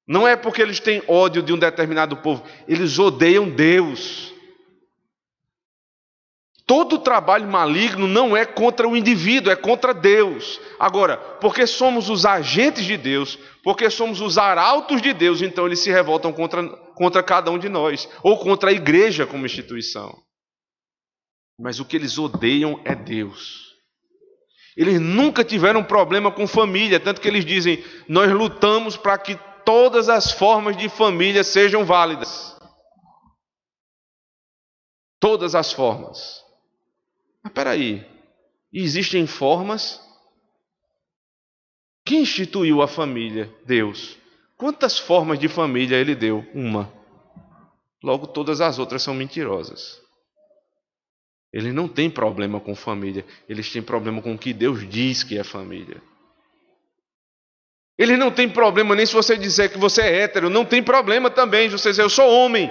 Não é porque eles têm ódio de um determinado povo. Eles odeiam Deus. Todo trabalho maligno não é contra o indivíduo, é contra Deus. Agora, porque somos os agentes de Deus, porque somos os arautos de Deus, então eles se revoltam contra cada um de nós, ou contra a igreja como instituição. Mas o que eles odeiam é Deus. Eles nunca tiveram problema com família, tanto que eles dizem: nós lutamos para que todas as formas de família sejam válidas. Todas as formas. Mas espera aí, existem formas? Quem instituiu a família? Deus. Quantas formas de família ele deu? Uma. Logo, todas as outras são mentirosas. Eles não têm problema com família, eles têm problema com o que Deus diz que é família. Eles não têm problema nem se você disser que você é hétero, não tem problema também se você dizer: eu sou homem,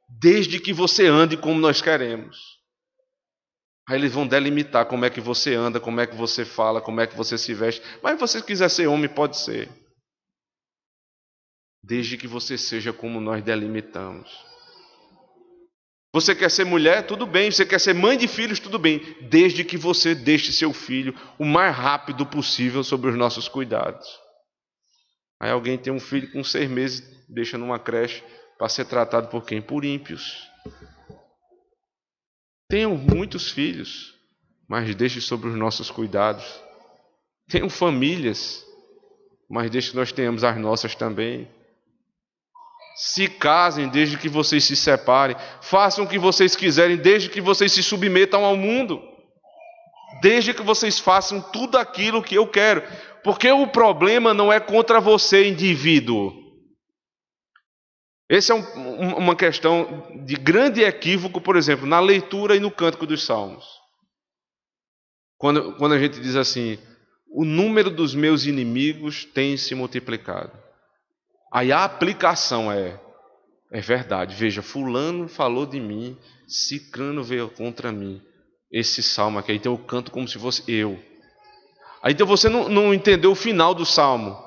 desde que você ande como nós queremos. Aí eles vão delimitar como é que você anda, como é que você fala, como é que você se veste. Mas se você quiser ser homem, pode ser. Desde que você seja como nós delimitamos. Você quer ser mulher? Tudo bem. Você quer ser mãe de filhos? Tudo bem. Desde que você deixe seu filho o mais rápido possível sob os nossos cuidados. Aí alguém tem um filho com 6 meses, deixa numa creche para ser tratado por quem? Por ímpios. Tenham muitos filhos, mas deixe sob os nossos cuidados. Tenham famílias, mas deixe que nós tenhamos as nossas também. Se casem desde que vocês se separem. Façam o que vocês quiserem desde que vocês se submetam ao mundo. Desde que vocês façam tudo aquilo que eu quero. Porque o problema não é contra você, indivíduo. Essa é uma questão de grande equívoco, por exemplo, na leitura e no cântico dos Salmos. Quando a gente diz assim: o número dos meus inimigos tem se multiplicado. Aí a aplicação é verdade. Veja, fulano falou de mim, cicrano veio contra mim. Esse salmo aqui, então eu canto como se fosse eu. Aí então você não entendeu o final do salmo.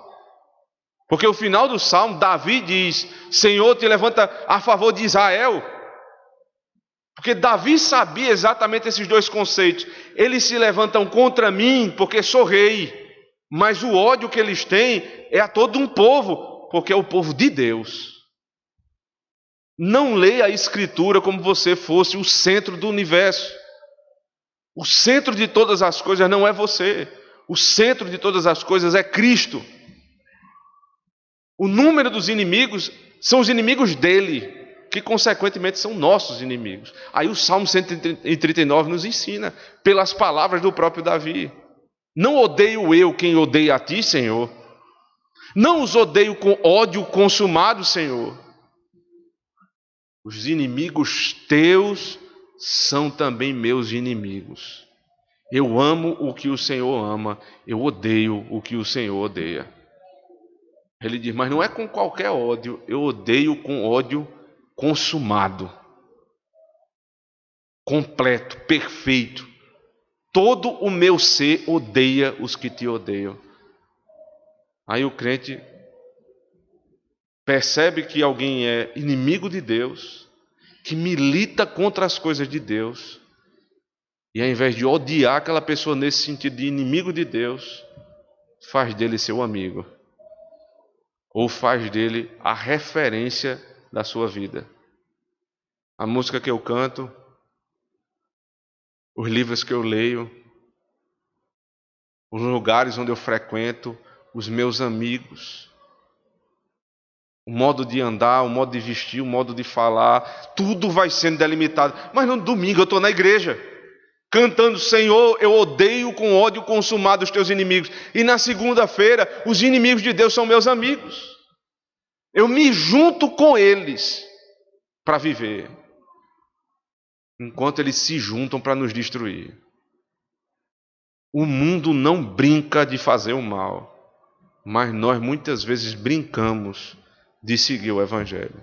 Porque o final do salmo, Davi diz: Senhor, te levanta a favor de Israel. Porque Davi sabia exatamente esses dois conceitos. Eles se levantam contra mim porque sou rei. Mas o ódio que eles têm é a todo um povo, porque é o povo de Deus. Não leia a Escritura como se fosse o centro do universo. O centro de todas as coisas não é você. O centro de todas as coisas é Cristo. O número dos inimigos são os inimigos dele, que consequentemente são nossos inimigos. Aí o Salmo 139 nos ensina, pelas palavras do próprio Davi: não odeio eu quem odeia a ti, Senhor. Não os odeio com ódio consumado, Senhor. Os inimigos teus são também meus inimigos. Eu amo o que o Senhor ama, eu odeio o que o Senhor odeia. Ele diz: mas não é com qualquer ódio, eu odeio com ódio consumado, completo, perfeito. Todo o meu ser odeia os que te odeiam. Aí o crente percebe que alguém é inimigo de Deus, que milita contra as coisas de Deus, e ao invés de odiar aquela pessoa nesse sentido de inimigo de Deus, faz dele seu amigo. Ou faz dele a referência da sua vida. A música que eu canto, os livros que eu leio, os lugares onde eu frequento, os meus amigos, o modo de andar, o modo de vestir, o modo de falar, tudo vai sendo delimitado. Mas no domingo eu estou na igreja. cantando: Senhor, eu odeio com ódio consumado os teus inimigos. E na segunda-feira, os inimigos de Deus são meus amigos. Eu me junto com eles para viver, enquanto eles se juntam para nos destruir. O mundo não brinca de fazer o mal, mas nós muitas vezes brincamos de seguir o Evangelho.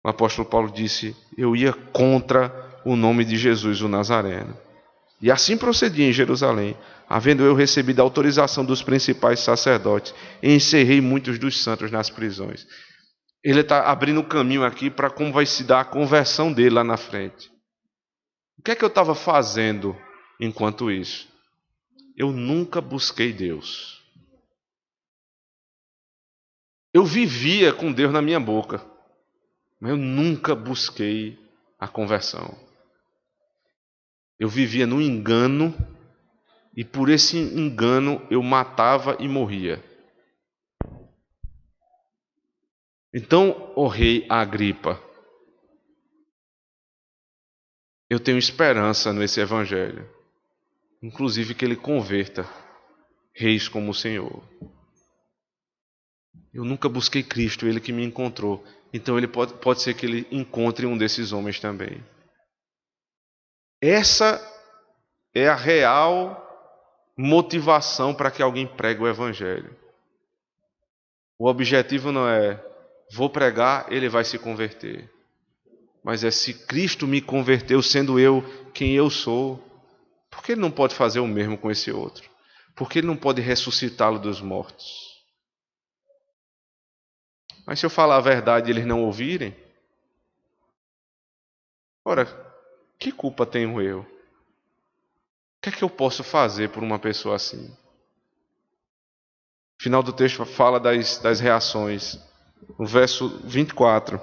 O apóstolo Paulo disse: eu ia contra o nome de Jesus, o Nazareno. E assim procedi em Jerusalém, havendo eu recebido a autorização dos principais sacerdotes, e encerrei muitos dos santos nas prisões. Ele está abrindo o caminho aqui para como vai se dar a conversão dele lá na frente. O que é que eu estava fazendo enquanto isso? Eu nunca busquei Deus. Eu vivia com Deus na minha boca, mas eu nunca busquei a conversão. Eu vivia no engano, e por esse engano eu matava e morria. Então, ó rei Agripa, eu tenho esperança nesse evangelho, inclusive que ele converta reis como o Senhor. Eu nunca busquei Cristo, ele que me encontrou. Então ele pode ser que ele encontre um desses homens também. Essa é a real motivação para que alguém pregue o evangelho. O objetivo não é: vou pregar, ele vai se converter. Mas é: se Cristo me converteu sendo eu quem eu sou, por que ele não pode fazer o mesmo com esse outro? Por que ele não pode ressuscitá-lo dos mortos? Mas se eu falar a verdade e eles não ouvirem, ora, que culpa tenho eu? O que é que eu posso fazer por uma pessoa assim? O final do texto fala das reações. No verso 24.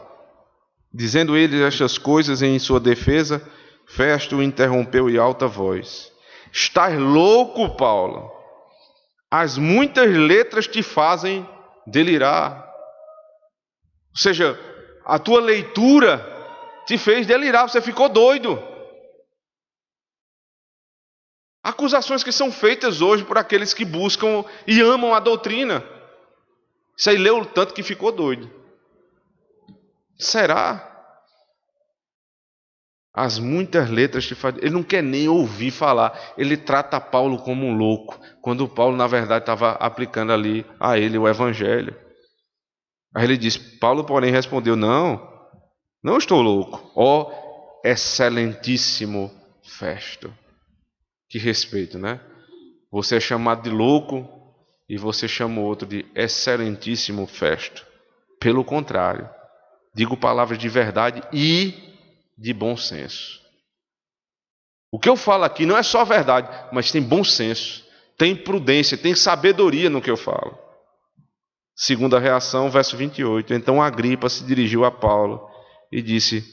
Dizendo ele estas coisas em sua defesa, Festo o interrompeu em alta voz: estás louco, Paulo? As muitas letras te fazem delirar. Ou seja, a tua leitura te fez delirar, você ficou doido. Acusações que são feitas hoje por aqueles que buscam e amam a doutrina. Isso aí leu tanto que ficou doido. Será? As muitas letras te fazem... Ele não quer nem ouvir falar. Ele trata Paulo como um louco, quando Paulo, na verdade, estava aplicando ali a ele o evangelho. Aí ele diz: Paulo, porém, respondeu: não estou louco. Ó excelentíssimo Festo. Que respeito, né? Você é chamado de louco e você chama o outro de excelentíssimo Festo. Pelo contrário, digo palavras de verdade e de bom senso. O que eu falo aqui não é só verdade, mas tem bom senso, tem prudência, tem sabedoria no que eu falo. Segunda reação, verso 28. Então Agripa se dirigiu a Paulo e disse: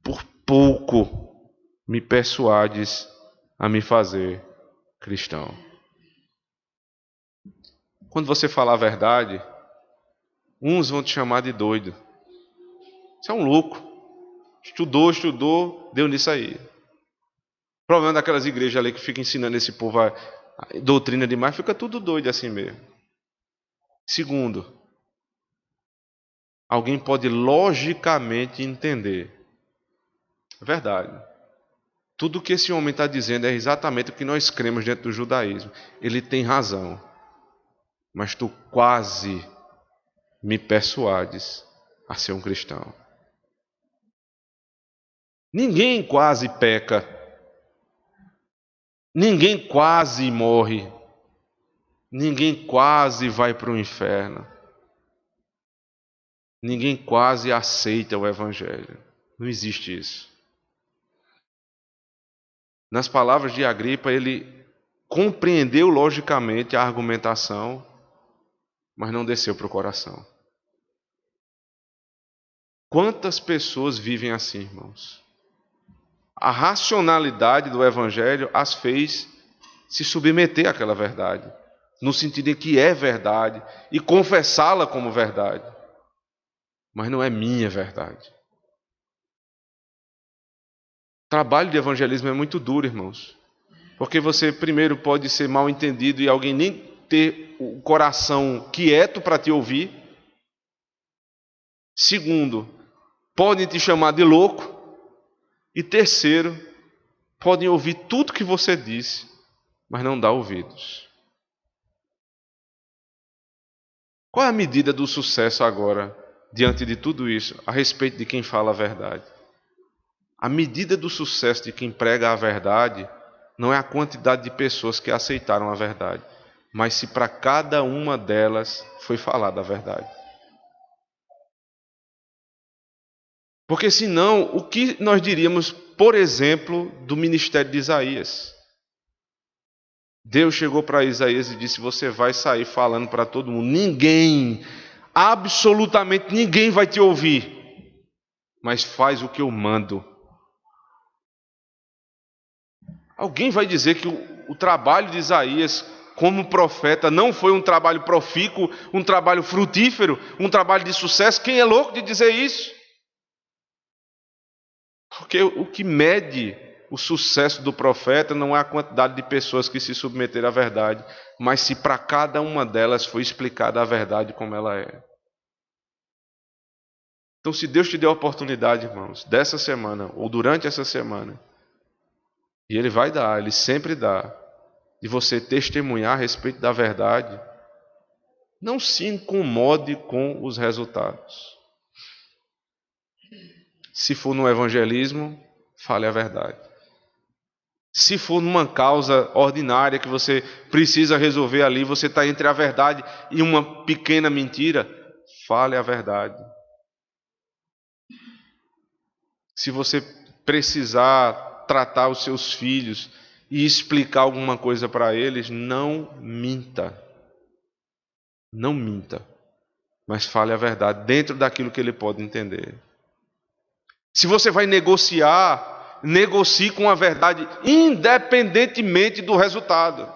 por pouco me persuades a me fazer cristão. Quando você falar a verdade, uns vão te chamar de doido. Você é um louco. Estudou, deu nisso aí. O problema daquelas igrejas ali que ficam ensinando esse povo a doutrina demais, fica tudo doido assim mesmo. Segundo, alguém pode logicamente entender. É verdade. Tudo o que esse homem está dizendo é exatamente o que nós cremos dentro do judaísmo. Ele tem razão. Mas tu quase me persuades a ser um cristão. Ninguém quase peca. Ninguém quase morre. Ninguém quase vai para o inferno. Ninguém quase aceita o evangelho. Não existe isso. Nas palavras de Agripa, ele compreendeu logicamente a argumentação, mas não desceu para o coração. Quantas pessoas vivem assim, irmãos? A racionalidade do evangelho as fez se submeter àquela verdade, no sentido em que é verdade, e confessá-la como verdade. Mas não é minha verdade. trabalho de evangelismo é muito duro, irmãos. Porque você, primeiro, pode ser mal entendido e alguém nem ter o coração quieto para te ouvir. Segundo, podem te chamar de louco. E terceiro, podem ouvir tudo que você disse, mas não dar ouvidos. Qual é a medida do sucesso agora, diante de tudo isso, a respeito de quem fala a verdade? A medida do sucesso de quem prega a verdade não é a quantidade de pessoas que aceitaram a verdade, mas se para cada uma delas foi falada a verdade. Porque senão, o que nós diríamos, por exemplo, do ministério de Isaías? Deus chegou para Isaías e disse: você vai sair falando para todo mundo. Ninguém, absolutamente ninguém vai te ouvir, mas faz o que eu mando. Alguém vai dizer que o trabalho de Isaías como profeta não foi um trabalho profícuo, um trabalho frutífero, um trabalho de sucesso? Quem é louco de dizer isso? Porque o que mede o sucesso do profeta não é a quantidade de pessoas que se submeteram à verdade, mas se para cada uma delas foi explicada a verdade como ela é. Então, se Deus te deu a oportunidade, irmãos, dessa semana ou durante essa semana, e Ele vai dar, Ele sempre dá, de você testemunhar a respeito da verdade, não se incomode com os resultados. Se for no evangelismo, fale a verdade. Se for numa causa ordinária que você precisa resolver ali, você está entre a verdade e uma pequena mentira, fale a verdade. Se você precisar tratar os seus filhos e explicar alguma coisa para eles, não minta. Não minta, mas fale a verdade dentro daquilo que ele pode entender. Se você vai negociar, negocie com a verdade, independentemente do resultado.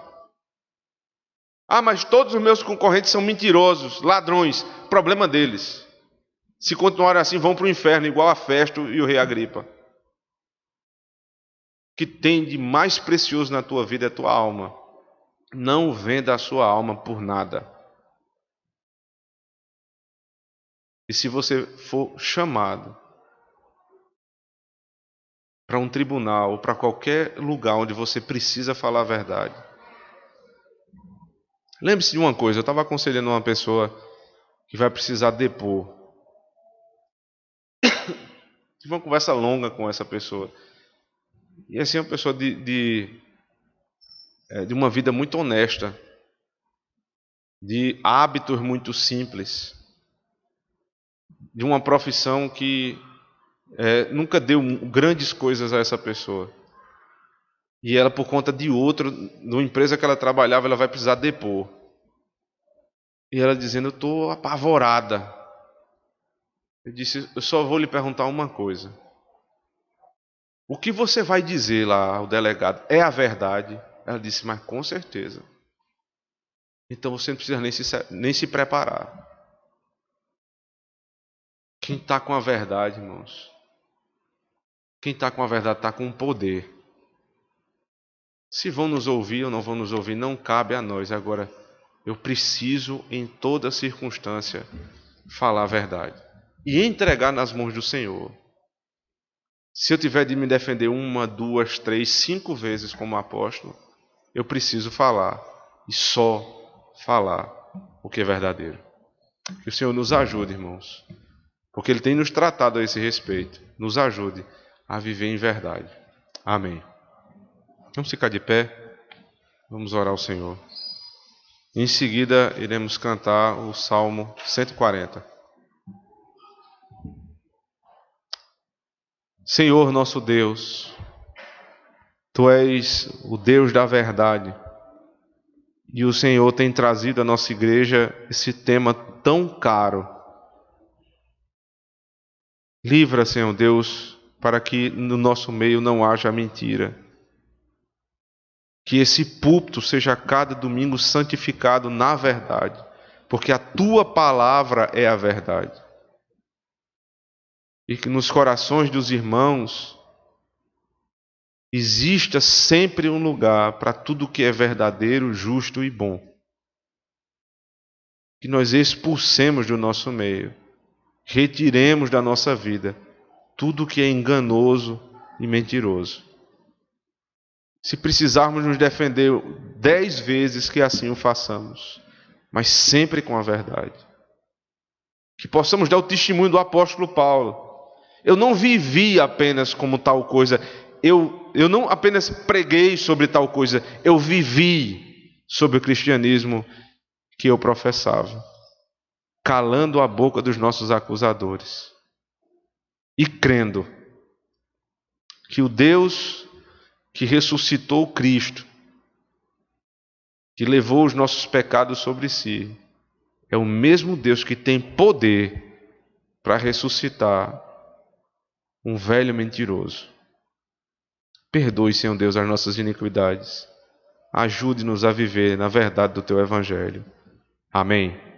Ah, mas todos os meus concorrentes são mentirosos, ladrões. Problema deles. Se continuarem assim, vão para o inferno, igual a Festo e o rei Agripa. O que tem de mais precioso na tua vida é a tua alma. Não venda a sua alma por nada. E se você for chamado para um tribunal, ou para qualquer lugar onde você precisa falar a verdade, lembre-se de uma coisa: eu estava aconselhando uma pessoa que vai precisar depor. Tive uma conversa longa com essa pessoa. E assim, é uma pessoa de uma vida muito honesta, de hábitos muito simples, de uma profissão que nunca deu grandes coisas a essa pessoa. E ela, por conta de outro, numa empresa que ela trabalhava, ela vai precisar depor. E ela dizendo: eu estou apavorada. Eu disse: eu só vou lhe perguntar uma coisa. O que você vai dizer lá ao delegado é a verdade? Ela disse: mas com certeza. Então você não precisa nem se preparar. Quem está com a verdade, irmãos, quem está com a verdade está com o poder. Se vão nos ouvir ou não vão nos ouvir, não cabe a nós. Agora, eu preciso, em toda circunstância, falar a verdade e entregar nas mãos do Senhor. Se eu tiver de me defender 1, 2, 3, 5 vezes como apóstolo, eu preciso falar, e só falar o que é verdadeiro. Que o Senhor nos ajude, irmãos, porque Ele tem nos tratado a esse respeito. Nos ajude a viver em verdade. Amém. Vamos ficar de pé, vamos orar ao Senhor. Em seguida, iremos cantar o Salmo 140. Senhor nosso Deus, Tu és o Deus da verdade, e o Senhor tem trazido à nossa igreja esse tema tão caro. Livra, Senhor Deus, para que no nosso meio não haja mentira. Que esse púlpito seja a cada domingo santificado na verdade, porque a Tua palavra é a verdade. E que nos corações dos irmãos exista sempre um lugar para tudo que é verdadeiro, justo e bom. Que nós expulsemos do nosso meio, retiremos da nossa vida tudo que é enganoso e mentiroso. Se precisarmos nos defender 10 vezes, que assim o façamos, mas sempre com a verdade. Que possamos dar o testemunho do apóstolo Paulo. Eu não vivi apenas como tal coisa, eu não apenas preguei sobre tal coisa, eu vivi sobre o cristianismo que eu professava, calando a boca dos nossos acusadores e crendo que o Deus que ressuscitou Cristo, que levou os nossos pecados sobre si, é o mesmo Deus que tem poder para ressuscitar um velho mentiroso. Perdoe, Senhor Deus, as nossas iniquidades. Ajude-nos a viver na verdade do Teu Evangelho. Amém.